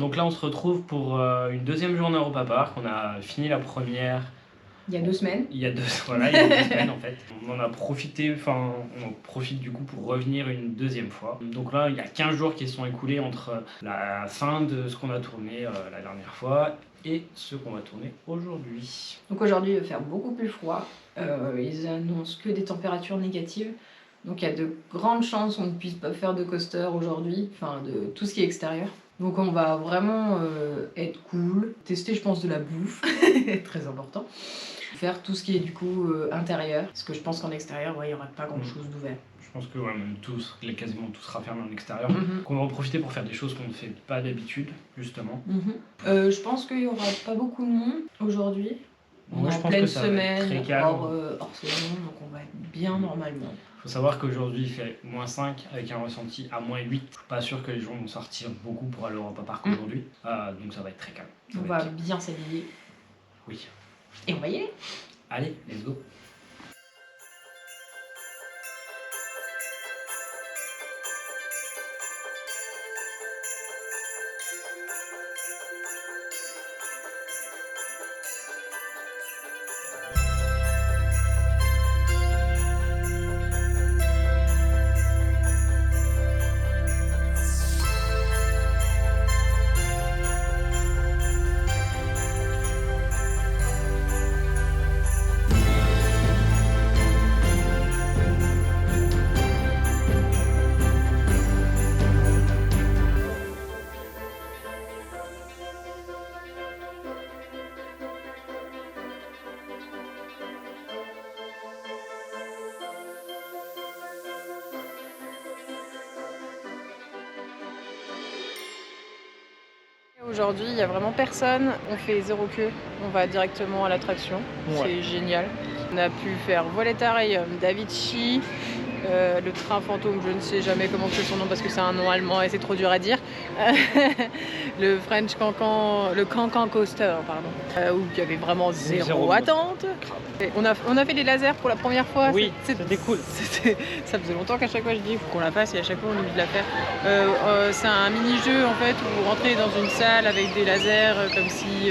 Donc là on se retrouve pour une deuxième journée Europa Park. On a fini la première il y a 2 semaines. Il y a 2 semaines en fait. On en a profité, enfin on profite du coup pour revenir une deuxième fois. Donc là il y a 15 jours qui se sont écoulés entre la fin de ce qu'on a tourné la dernière fois et ce qu'on va tourner aujourd'hui. Donc aujourd'hui il va faire beaucoup plus froid. Ils annoncent que des températures négatives. Donc il y a de grandes chances qu'on ne puisse pas faire de coaster aujourd'hui, enfin de tout ce qui est extérieur. Donc on va vraiment être cool, tester je pense de la bouffe, très important. Faire tout ce qui est du coup intérieur, parce que je pense qu'en extérieur il n'y aura pas grand chose d'ouvert. Je pense que même quasiment tout sera fermé en extérieur. Qu'on va en profiter pour faire des choses qu'on ne fait pas d'habitude, justement. Je pense qu'il n'y aura pas beaucoup de monde aujourd'hui. On est en pleine semaine, très calme. hors saison, donc on va être bien normalement. Il faut savoir qu'aujourd'hui il fait -5 avec un ressenti à -8. Je suis pas sûr que les gens vont sortir beaucoup pour aller au Europa Park aujourd'hui, donc ça va être très calme. On va bien s'habiller. Oui. Et on va y aller. Allez, let's go. Aujourd'hui, il n'y a vraiment personne. On fait 0 queue. On va directement à l'attraction. Ouais. C'est génial. On a pu faire Voletarium, Davichi, le train fantôme, je ne sais jamais comment c'est son nom parce que c'est un nom allemand et c'est trop dur à dire. Le French Cancan, le Cancan Coaster, pardon, où il y avait vraiment zéro attente. Et on a fait des lasers pour la première fois. Oui, c'était cool. Ça faisait longtemps qu'à chaque fois je dis faut qu'on la fasse et à chaque fois on oublie de la faire. C'est un mini-jeu en fait où vous rentrez dans une salle avec des lasers comme si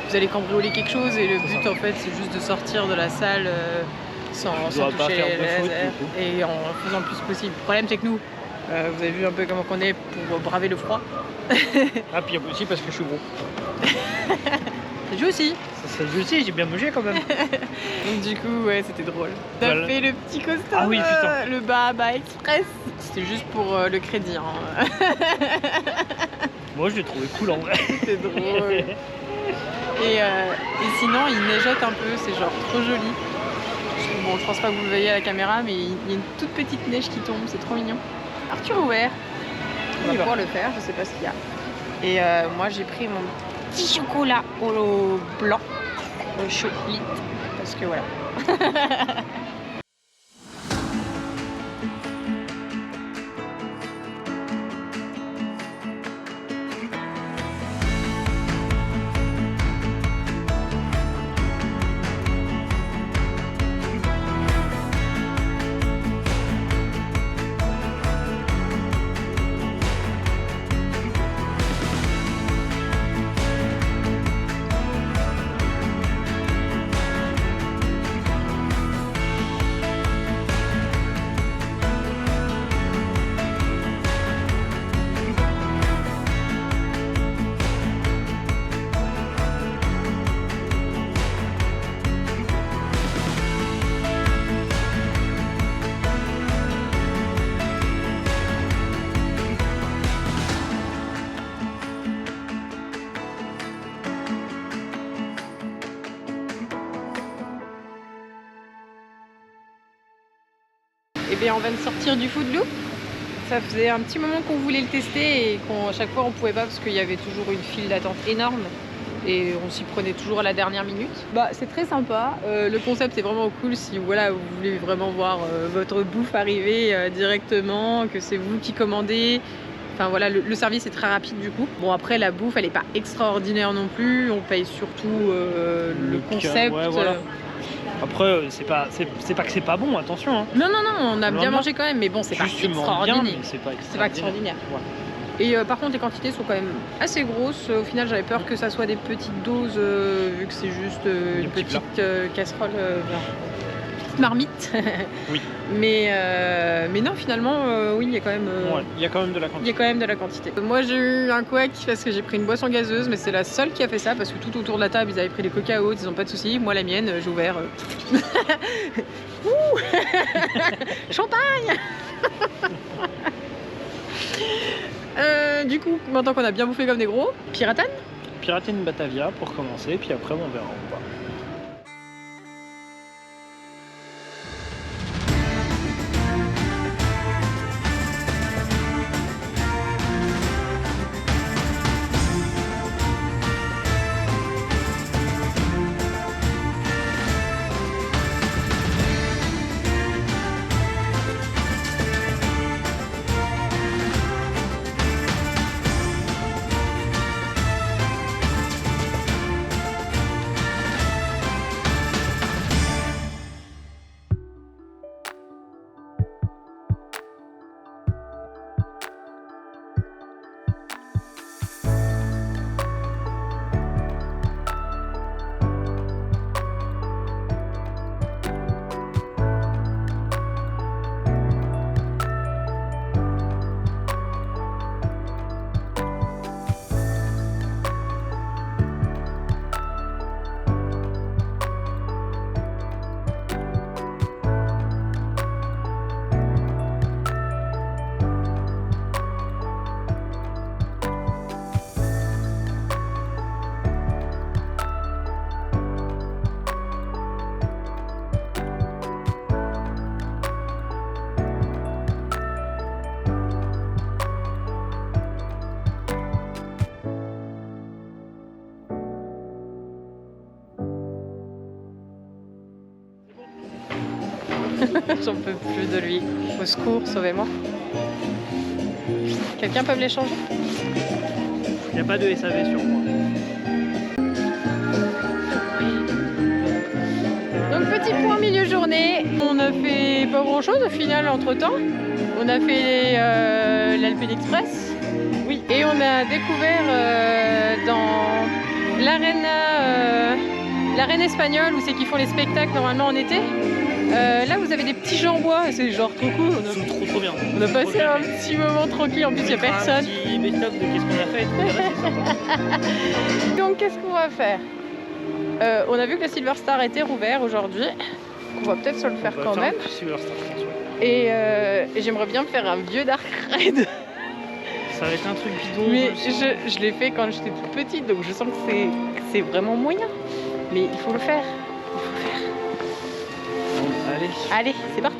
vous allez cambrioler quelque chose et le but en fait c'est juste de sortir de la salle sans toucher les lasers et en faisant le plus possible. Le problème c'est que nous, vous avez vu un peu comment on est pour braver le froid. Ah puis aussi parce que je suis gros. Ça joue aussi. Ça joue aussi, j'ai bien bougé quand même. Donc du coup ouais c'était drôle. On a fait le petit coaster, ah oui, putain. Le Bahama Express. C'était juste pour le crédit. Hein. Moi je l'ai trouvé cool en vrai. C'était drôle. Et sinon il neigeote un peu, c'est genre trop joli. Bon je pense pas que vous le voyez à la caméra mais il y a une toute petite neige qui tombe, c'est trop mignon. Arthur ouvert, on va pouvoir le faire, je sais pas ce qu'il y a. Et moi j'ai pris mon petit chocolat au blanc, au chocolat, parce que voilà. Et bien on vient de sortir du Foodloop. Ça faisait un petit moment qu'on voulait le tester et qu'à chaque fois on pouvait pas parce qu'il y avait toujours une file d'attente énorme et on s'y prenait toujours à la dernière minute. Bah c'est très sympa, le concept est vraiment cool si voilà, vous voulez vraiment voir votre bouffe arriver directement, que c'est vous qui commandez. Enfin voilà, le service est très rapide du coup. Bon après la bouffe elle est pas extraordinaire non plus, on paye surtout le concept. Ouais, voilà. Après, c'est pas que c'est pas bon, attention. Hein. Non, on a bien mangé quand même, mais bon, c'est pas extraordinaire. Bien, mais c'est pas extraordinaire. Ouais. Et par contre les quantités sont quand même assez grosses. Au final j'avais peur que ça soit des petites doses vu que c'est juste une petite casserole, petite marmite. Oui. Mais non finalement oui il y a quand même Ouais, il y a quand même de la il y quantité. a quand même de la quantité. Moi j'ai eu un couac parce que j'ai pris une boisson gazeuse, mais c'est la seule qui a fait ça parce que tout autour de la table ils avaient pris des coca hautes, ils ont pas de soucis. Moi la mienne j'ai ouvert. Ouh champagne. Du coup maintenant qu'on a bien bouffé comme des gros, piratane. Piratine Batavia pour commencer, puis après on verra où on va. J'en peux plus de lui. Au secours, sauvez-moi. Quelqu'un peut me les changer? Il n'y a pas de SAV sur moi. Donc petit point milieu journée. On a fait pas grand chose au final entre temps. On a fait l'Alpine Express. Oui. Et on a découvert dans l'arène espagnole où c'est qu'ils font les spectacles normalement en été. Là vous avez des petits gens en bois, c'est genre trop cool. C'est trop bien. On a passé un petit moment tranquille, en plus il n'y a personne. Un petit best-of de qu'est-ce qu'on a fait. Donc qu'est-ce qu'on va faire? On a vu que le Silver Star était rouvert aujourd'hui. On va peut-être se le faire quand même. Et j'aimerais bien me faire un vieux Dark Ride. Ça va être un truc bidon. Mais je l'ai fait quand j'étais toute petite, donc je sens que c'est vraiment moyen. Mais il faut le faire. Allez. Allez, c'est parti.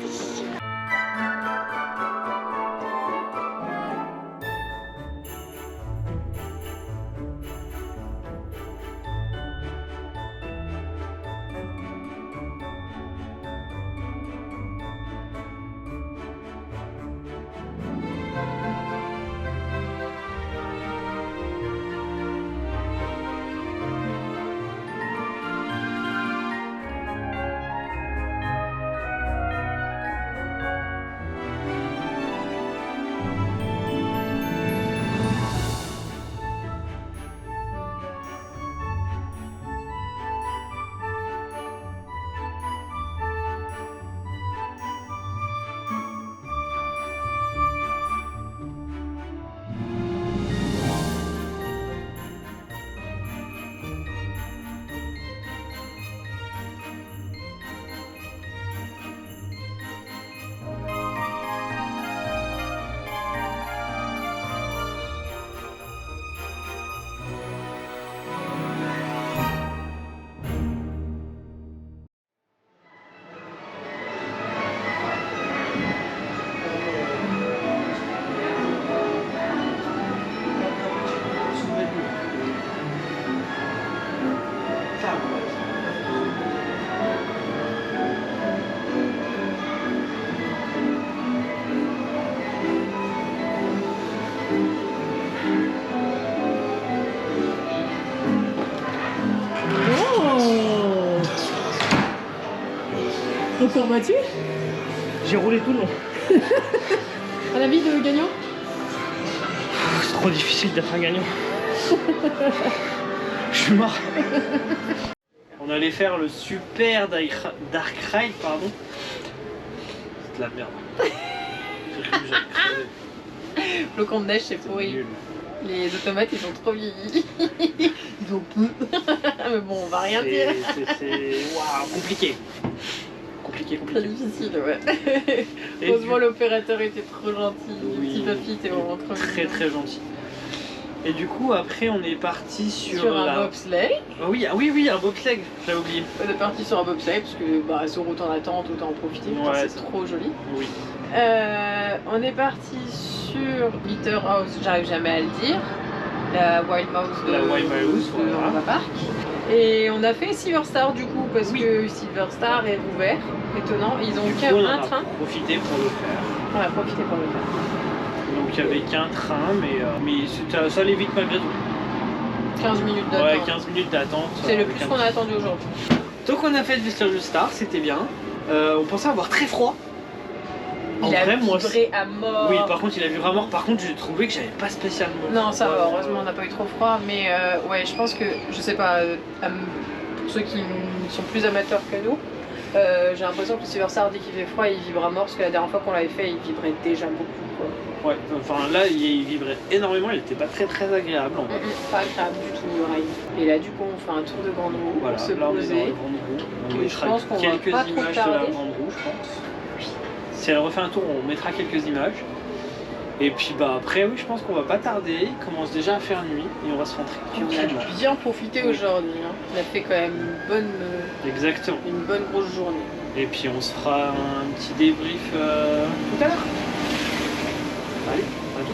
Encore battu? J'ai roulé tout le long. Un avis de gagnant? C'est trop difficile d'être un gagnant. Je suis mort. On allait faire le super Dark Ride, pardon. C'est de la merde. J'ai cru que j'allais crever. Flocon de neige, c'est C'est pourri. nul. Les automates, ils sont trop vieillis. Ils ont peu. Mais bon, on va rien dire. C'est waouh, compliqué. Compliqué. C'est difficile, ouais. Et Heureusement, l'opérateur était trop gentil. Le Oui, petit papy était vraiment trop très mignon. très gentil. Et du coup, après, on est parti sur un la... bobsleigh. Oui, un bobsleigh, j'avais oublié. On est parti sur un bobsleigh parce que bah, sur route en attente, autant en profiter. Ouais, c'est ça. trop joli. Oui. On est parti sur Bitter House, j'arrive jamais à le dire. La Wild Mouse de, La Wild Mouse, de voilà. Nova Park. Et on a fait Silver Star du coup parce que Silver Star est ouvert. Étonnant, ils ont Du coup, qu'un on en un a train. profité pour le faire. On a profité pour le faire. Donc il n'y avait qu'un train, mais ça allait vite malgré tout. 15 minutes d'attente. Ouais, 15 minutes d'attente. C'est le avec plus un- qu'on a attendu aujourd'hui. Donc on a fait le Silver Star, c'était bien. On pensait avoir très froid. En Il a vrai, moi, vibré à mort. Oui, par contre, il a vu vraiment. Par contre, j'ai trouvé que j'avais pas spécialement. Non, ça va, froid. heureusement on n'a pas eu trop froid, mais ouais, je pense que, je sais pas, pour ceux qui sont plus amateurs que nous, j'ai l'impression que le Silver Star, dès qu'il fait froid, il vibre à mort, parce que la dernière fois qu'on l'avait fait, il vibrait déjà beaucoup, quoi. Ouais, enfin là, il vibrait énormément, il était pas très très agréable en vrai. Pas agréable du tout le ride. Et là, du coup, on fait un tour de grande roue Voilà, pour se là on est dans poser. la grande roue. On Et je mettra pense qu'on va quelques pas trop images de la tarder. grande roue, je pense. Si elle refait un tour, on mettra quelques images. Et puis bah après, oui, je pense qu'on va pas tarder. Il commence déjà à faire nuit et on va se rentrer Puis on tranquillement. a bien profité aujourd'hui. Hein. On a fait quand même Exactement. une bonne grosse journée. Et puis on se fera un petit débrief tout à l'heure. Allez, à tout.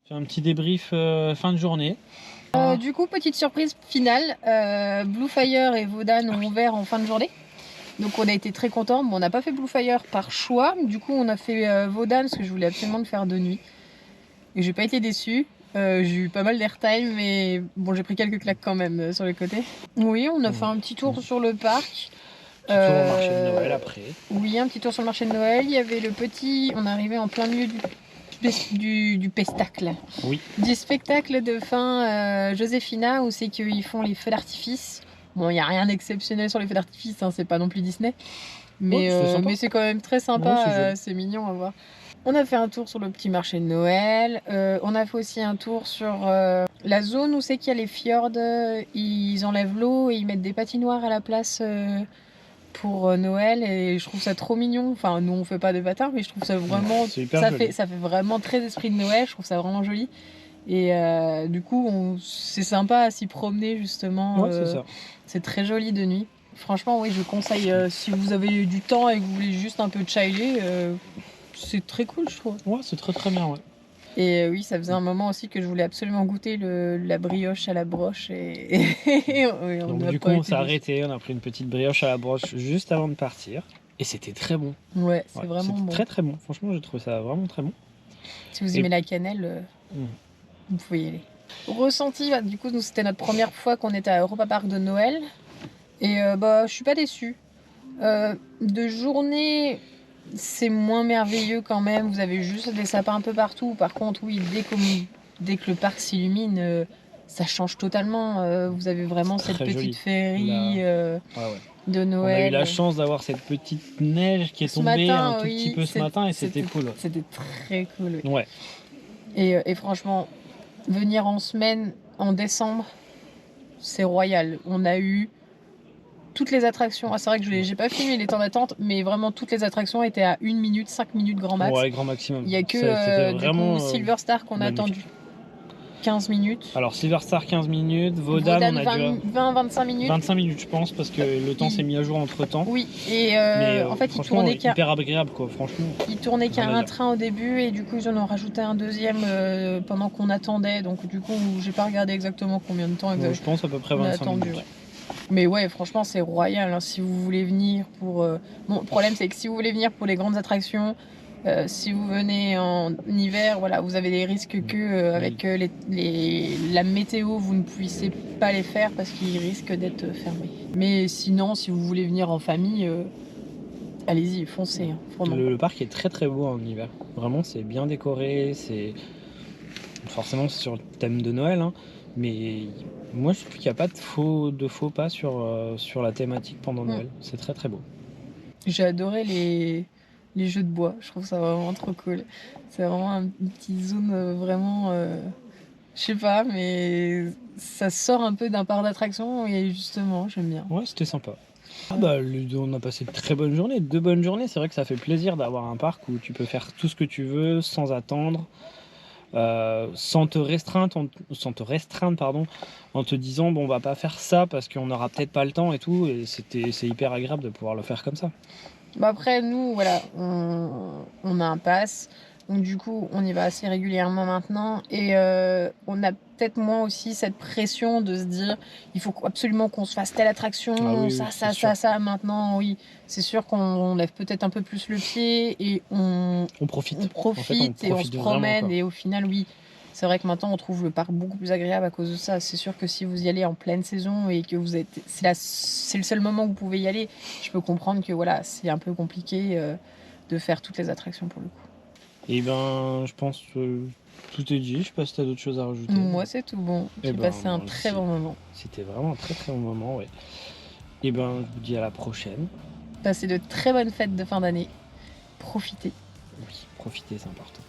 Faire un petit débrief fin de journée. Du coup, petite surprise finale, Blue Fire et Vodan ont ouvert en fin de journée. Donc on a été très contents. Bon, on n'a pas fait Blue Fire par choix. Du coup, on a fait Vodan parce que je voulais absolument le faire de nuit. Et j'ai pas été déçue. J'ai eu pas mal d'airtime, mais bon, j'ai pris quelques claques quand même sur les côtés. Oui, on a fait un petit tour sur le parc. Petit tour au marché de Noël après. Oui, un petit tour sur le marché de Noël. Il y avait le petit... On est arrivé en plein milieu du pestacle. Oui. Du spectacle de fin Joséphina où c'est qu'ils font les feux d'artifice. Bon, il n'y a rien d'exceptionnel sur les feux d'artifice, hein, c'est pas non plus Disney. Mais, c'était sympa. mais c'est quand même très Ouais, sympa, c'est joli. c'est mignon à voir. On a fait un tour sur le petit marché de Noël. On a fait aussi un tour sur la zone où c'est qu'il y a les fjords. Ils enlèvent l'eau et ils mettent des patinoires à la place pour Noël. Et je trouve ça trop mignon. Enfin, nous on fait pas de patins, mais je trouve ça vraiment. C'est hyper Ça joli. fait vraiment très esprit de Noël. Je trouve ça vraiment joli. Et du coup, c'est sympa à s'y promener justement. Ouais, c'est ça. C'est très joli de nuit. Franchement, oui, je conseille si vous avez du temps et que vous voulez juste un peu chiller. C'est très cool, je trouve. Ouais, c'est très très bien, ouais. Et oui, ça faisait un moment aussi que je voulais absolument goûter la brioche à la broche. Et on Donc n'a du coup, pas on été s'est arrêté, on a pris une petite brioche à la broche juste avant de partir. Et c'était très bon. déçus. Ouais, c'est Ouais, vraiment c'était bon. très très bon. Franchement, j'ai trouvé ça vraiment très bon. Si vous Et- aimez la cannelle, Mm. vous pouvez y aller. Ressenti, bah, du coup, nous, c'était notre première fois qu'on était à Europa Park de Noël. Et bah, je suis pas déçue. De journée, c'est moins merveilleux quand même. Vous avez juste des sapins un peu partout. Par contre, oui, dès que le parc s'illumine, ça change totalement. Vous avez vraiment C'est cette très petite joli. féerie Ah ouais. de On a eu Noël. la chance d'avoir cette petite neige qui est Ce tombée matin, un tout oui, petit peu ce matin et c'était cool. C'était très cool. Oui. Ouais. Et franchement, venir en semaine, en décembre, c'est royal. On a eu toutes les attractions. Ah, c'est vrai que j'ai pas filmé les temps d'attente, mais vraiment toutes les attractions étaient à 1 minute, 5 minutes grand max. Ouais, grand maximum. Il y a que C'était du vraiment coup Silver Star qu'on a magnifique. attendu 15 minutes. Alors Silver Star 15 minutes, Vodan on a dû 20-25 minutes. 25 minutes je pense parce que le temps s'est mis à jour entre temps. Oui, et Mais en fait, franchement hyper agréable quoi, franchement. il tournait qu'à Rien à un dire. train au début et du coup ils en ont rajouté un deuxième pendant qu'on attendait. Donc du coup j'ai pas regardé exactement combien de temps Ouais, exactement je pense à peu près on a 25 attendu. minutes. Ouais. Mais ouais, franchement c'est royal hein, si vous voulez venir pour... Bon, le problème c'est que si vous voulez venir pour les grandes attractions, si vous venez en hiver, voilà, vous avez des risques que avec la météo, vous ne puissiez pas les faire parce qu'ils risquent d'être fermés. Mais sinon, si vous voulez venir en famille, allez-y, foncez. Hein, vraiment. Le parc est très très beau en hiver. Vraiment, c'est bien décoré. Forcément, c'est sur le thème de Noël. Hein. Mais moi, je trouve qu'il n'y a pas de faux pas sur la thématique pendant Noël. C'est très très beau. J'ai adoré les jeux de bois. Je trouve ça vraiment trop cool. C'est vraiment une petite zone vraiment... je sais pas, mais ça sort un peu d'un parc d'attractions et justement, j'aime bien. Ouais, c'était sympa. Ah bah, on a passé de très bonnes journées, 2 bonnes journées. C'est vrai que ça fait plaisir d'avoir un parc où tu peux faire tout ce que tu veux sans attendre, sans te restreindre, pardon, en te disant bon, on va pas faire ça parce qu'on n'aura peut-être pas le temps et tout. Et c'est hyper agréable de pouvoir le faire comme ça. Bah après, nous, voilà, on a un pass. Donc du coup, on y va assez régulièrement maintenant. Et on a peut-être moins aussi cette pression de se dire, il faut absolument qu'on se fasse telle attraction, Ah oui, ça, oui, ça, c'est sûr. ça. Maintenant, oui, c'est sûr qu'on lève peut-être un peu plus le pied et on profite. on profite et on se vraiment, promène. quoi. Et au final, oui, c'est vrai que maintenant, on trouve le parc beaucoup plus agréable à cause de ça. C'est sûr que si vous y allez en pleine saison et que c'est le seul moment où vous pouvez y aller, je peux comprendre que voilà, c'est un peu compliqué de faire toutes les attractions pour le coup. Et ben, je pense que tout est dit. Je sais pas si t'as d'autres choses à rajouter. Moi, c'est tout bon. Eh J'ai ben, passé un moi très aussi. bon moment. C'était vraiment un très très bon moment, ouais. Et ben, je vous dis à la prochaine. Passez de très bonnes fêtes de fin d'année. Profitez. Oui, profitez, c'est important.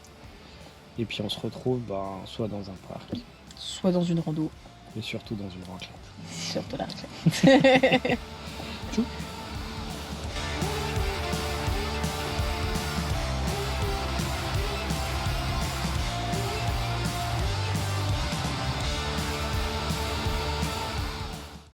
Et puis on se retrouve soit dans un parc, Soit dans une rando, mais surtout dans une raclette. surtout la raclette. Tchou.